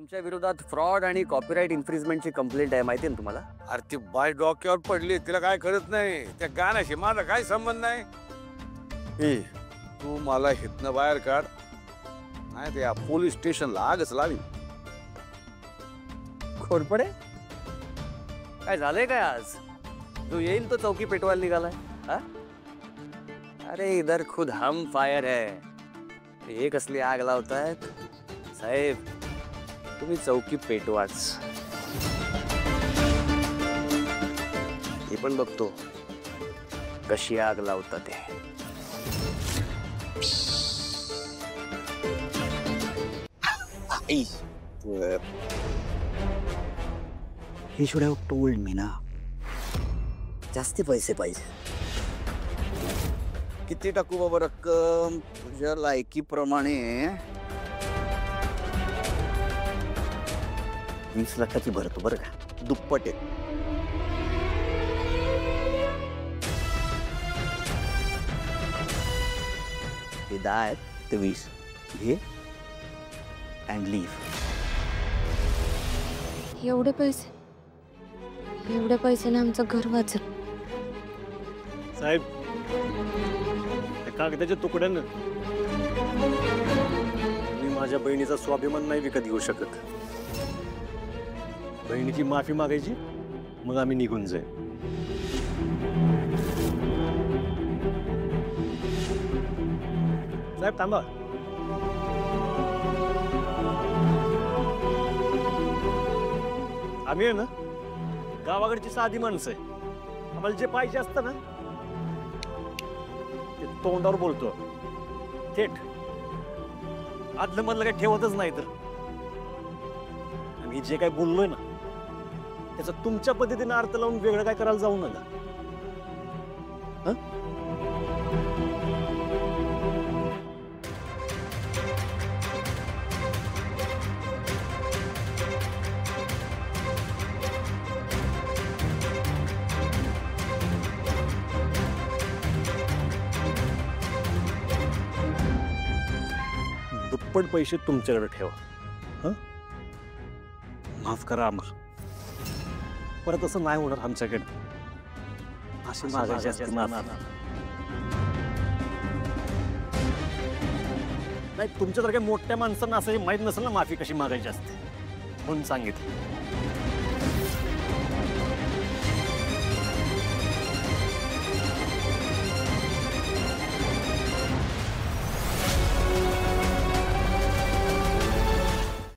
तुमच्या विरोधात फ्रॉड आणि कॉपीराइट इन्फ्रिजमेंटची कंप्लेंट आहे, माहिती आहे ना तुम्हाला? अरे ती बाय डोक्यावर पडली, तिला काय कळत नाही. त्या गाण्याशी माझा काय संबंध नाही. ए, तू मला हितनं बाहेर काढ, नाही त्या पोलीस स्टेशनला आगच लावी. घोरपडे काय झालंय काय आज? जो येईल तो चौकी पेटवायला निघालाय हा? अरे इधर खुद हम फायर है, हे कसली आग लावतायत साहेब? तुम्ही चौकी पेटवाच. हे पण बघतो कशी आग लावता ते. He should have told me ना. जास्ती पैसे पाहिजे. किती टाकू बाबा रक्कम? तुझ्या लायकीप्रमाणे 20 लाखाची भरतो बरं का, दुप्पट आहे. हे 10 आहेत, ते 20 घे अँड लीव्ह. एवढे पैसे आमचं घर वाचल. साहेब, त्या कागदाच्या तुकड्यानं मी माझ्या बहिणीचा स्वाभिमान नाही विकत घेऊ शकत. बहिणीची माफी मागायची, मग आम्ही निघून जाईल. साहेब थांबा. आम्ही आहे ना गावाकडची साधी माणसं आहे. आम्हाला जे पाहिजे असतं ना ते तोंडावर बोलतो थेट. आदलं मधलं काही ठेवतच नाही. तर आम्ही जे काही बोललोय ना त्याचा तुमच्या पद्धतीने अर्थ लावून वेगळं काय करायला जाऊ नका. दुप्पट पैसे तुमच्याकडे ठेवा. हं? माफ करा आम्हाला. परत असं नाही होणार आमच्याकडे. असे मागायचे असते माफ नाही. तुमच्यासारख्या मोठ्या माणसांना असं माहीत नसेल ना माफी कशी मागायची असते, म्हणून सांगितलं.